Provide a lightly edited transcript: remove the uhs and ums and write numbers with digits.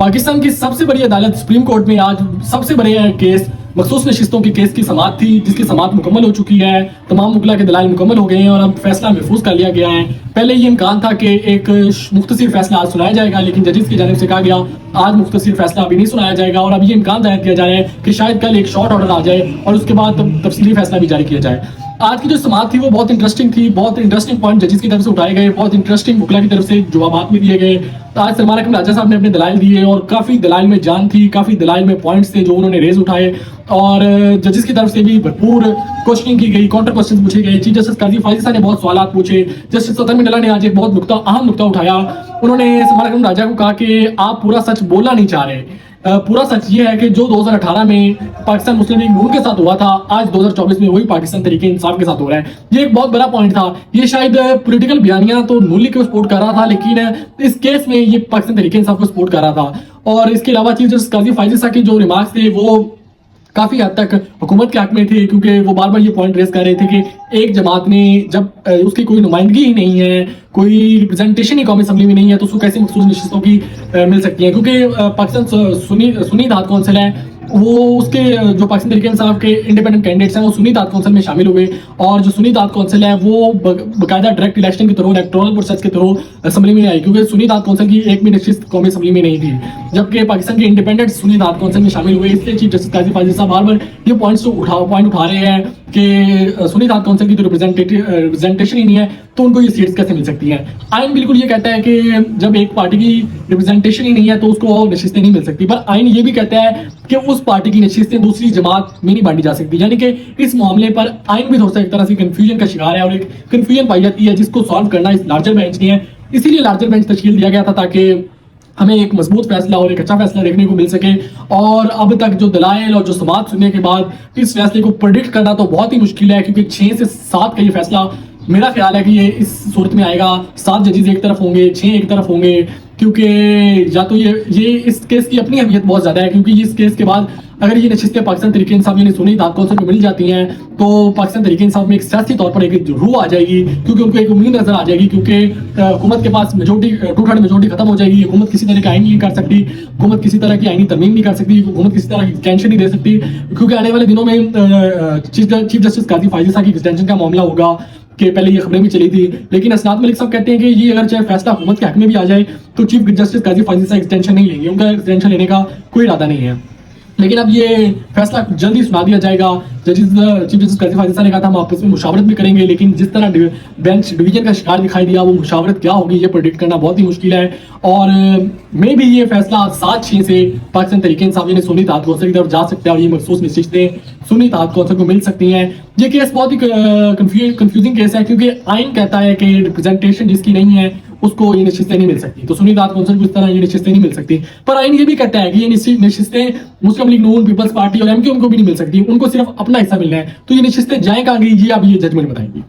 पाकिस्तान की सबसे बड़ी अदालत सुप्रीम कोर्ट में आज सबसे बड़े केस मखसूस नशिस्तों की केस की समाअत थी, जिसकी समाअत मुकम्मल हो चुकी है। तमाम मुकला के दलाइल मुकम्मल हो गए हैं और अब फैसला महफूज कर लिया गया है। पहले ये इम्कान था कि एक मुख्तसर फैसला आज सुनाया जाएगा, लेकिन जजेस की जानिब से कहा गया आज मुख्तसर फैसला अभी नहीं सुनाया जाएगा और अब ये इम्कान जाहिर किया जा रहा है कि शायद कल एक शॉर्ट ऑर्डर आ जाए और उसके बाद तफसीली फैसला भी जारी किया जाए। आज की जो समाअत थी वो बहुत इंटरेस्टिंग थी, बहुत इंटरेस्टिंग पॉइंट जजेस की तरफ से उठाए गए, बहुत इंटरेस्टिंग मुकला की तरफ से जवाब भी दिए गए। तो आज सलमान अकरम राजा साहब ने अपने दलाइल दिए और काफ़ी दलाइल में जान थी, काफ़ी दलाइल में पॉइंट्स थे जो उन्होंने रेज उठाए और जजेस की तरफ से भी भरपूर क्वेश्चनिंग की गई, काउंटर क्वेश्चन पूछे गए। चीफ जस्टिस काजी फाजिल साहब ने बहुत सवाल पूछे। जस्टिस सतर मिंडला ने आज एक बहुत अहम नुकता उठाया। उन्होंने सलमान अकरम राजा को कहा कि आप पूरा सच बोलना नहीं चाह रहे। पूरा सच ये है कि जो 2018 में पाकिस्तान मुस्लिम लीग नून के साथ हुआ था, आज 2024 में वही पाकिस्तान तहरीक इंसाफ के साथ हो रहा है। ये एक बहुत बड़ा पॉइंट था। ये शायद पॉलिटिकल बयानिया तो नून लीग को सपोर्ट कर रहा था, लेकिन इस केस में ये पाकिस्तान तहरीक इंसाफ को सपोर्ट कर रहा था। और इसके अलावा चीफ जस्टिस काजी फाजिल साहब के जो रिमार्क्स थे वो काफी हद तक हुकूमत के हक में थे, क्योंकि वो बार बार ये पॉइंट रेस कर रहे थे कि एक जमात ने जब उसकी कोई नुमाइंदगी ही नहीं है, कोई रिप्रेजेंटेशन ही कौमी असम्बली में नहीं है, तो उसको कैसे मखसूस नशिस्तों की मिल सकती है। क्योंकि पाकिस्तान सुन्नी इत्तेहाद कौंसिल है, वो उसके जो पाकिस्तान तहरीक इंसाफ के इंडिपेंडेंट कैंडिडेट्स हैं वो सुन्नी इत्तेहाद कौंसिल में शामिल हुए और जो सुन्नी इत्तेहाद कौंसिल है वो बाकायदा डायरेक्ट इलेक्शन के थ्रू, इलेक्टोरल प्रोसेस के थ्रू असम्बली में आई, क्योंकि सुन्नी इत्तेहाद कौंसिल की एक भी नशिस्त कौमी असम्बली में नहीं थी, जबकि पाकिस्तान के इंडिपेंडेंट सुन्नी इत्तेहाद कौंसिल में शामिल हुए। इसलिए चीफ जस्टिस काजी फाजिल साहब बार बार ये पॉइंट उठा रहे हैं कि सुन्नी इत्तेहाद कौंसिल की तो रिप्रेजेंटेशन ही नहीं है, तो उनको ये सीट्स कैसे मिल सकती हैं। आइन बिल्कुल ये कहता है कि जब एक पार्टी की रिप्रेजेंटेशन ही नहीं है तो उसको नशिस्तें नहीं मिल सकती, पर आइन ये भी कहता है कि उस पार्टी की नशिस्तें दूसरी जमात में नहीं बांटी जा सकती। यानी कि इस मामले पर आइन भी थोड़ा सा एक तरह से कंफ्यूजन का शिकार है और एक कंफ्यूजन पाई जाती है, जिसको सॉल्व करना इस लार्जर बेंच ने है। इसीलिए लार्जर बेंच तश्कील दिया गया था ताकि हमें एक मजबूत फैसला और एक अच्छा फैसला देखने को मिल सके। और अब तक जो दलाइल और जो समाअत सुनने के बाद इस फैसले को प्रेडिक्ट करना तो बहुत ही मुश्किल है, क्योंकि 6 से 7 का ये फैसला मेरा ख्याल है कि ये इस सूरत में आएगा। 7 जजेस एक तरफ होंगे, 6 एक तरफ होंगे, क्योंकि या तो ये इस केस की अपनी अहमियत बहुत ज़्यादा है, क्योंकि इस केस के बाद अगर ये नशिस्तें पाकिस्तान तहरीक इंसाफ यानी सुन्नी इत्तेहाद कौंसिल में मिल जाती हैं तो पाकिस्तान तहरीक इंसाफ में एक सियासी तौर पर एक रूह आ जाएगी, क्योंकि उनको एक उम्मीद नजर आ जाएगी, क्योंकि हुकूमत के पास मेजोरिटी 2/3 मेजोरिटी खत्म हो जाएगी। हुकूमत किसी तरह का आइन नहीं कर सकती, हुकूमत किसी तरह की आइनी तरमीम नहीं कर सकती, हुकूमत किसी तरह की एक्सटेंशन नहीं दे सकती, क्योंकि आने वाले दिनों में चीफ जस्टिस काजी फाजिल साहब की एक्सटेंशन का मामला होगा कि पहले ये खबरें भी चली थी, लेकिन असनाद मलिक साहब कहते हैं कि ये अगर चाहे फैसला हुकूमत के हक में भी आ जाए तो चीफ जस्टिस काजी फाजिल साहब एक्सटेंशन नहीं लेंगे, उनका एक्सटेंशन लेने का कोई इरादा नहीं है। लेकिन अब ये फैसला जल्दी सुना दिया जाएगा। चीफ जस्टिस काजी फाजिल साहब ने कहा था हम आपस में मुशावरत भी करेंगे, लेकिन जिस तरह बेंच डिवीजन का शिकार दिखाई दिया वो मुशावरत क्या होगी ये प्रेडिक्ट करना बहुत ही मुश्किल है। और मे भी ये फैसला 7-6 से पाकिस्तान तहरीक इंसाफ यानी सुन्नी इत्तेहाद कौंसिल की तरफ जा सकता है और ये मखसूस नशिस्तें सुन्नी इत्तेहाद कौंसिल को मिल सकती हैं। ये केस बहुत ही कंफ्यूजिंग केस है, क्योंकि आइन कहता है कि रिप्रेजेंटेशन जिसकी नहीं है उसको ये नशिस्तें नहीं मिल सकती, तो सुन्नी इत्तेहाद कौंसिल को इस तरह ये नशिस्तें नहीं मिल सकती। पर आइन ये भी कहता है कि ये नशिस्तें मुस्लिम लीग नून, पीपल्स पार्टी और एमक्यूएम को भी नहीं मिल सकती, उनको सिर्फ अपना हिस्सा मिलना है। तो ये नशिस्तें जाएं कहाँ गई, ये अब ये जजमेंट बताएंगी।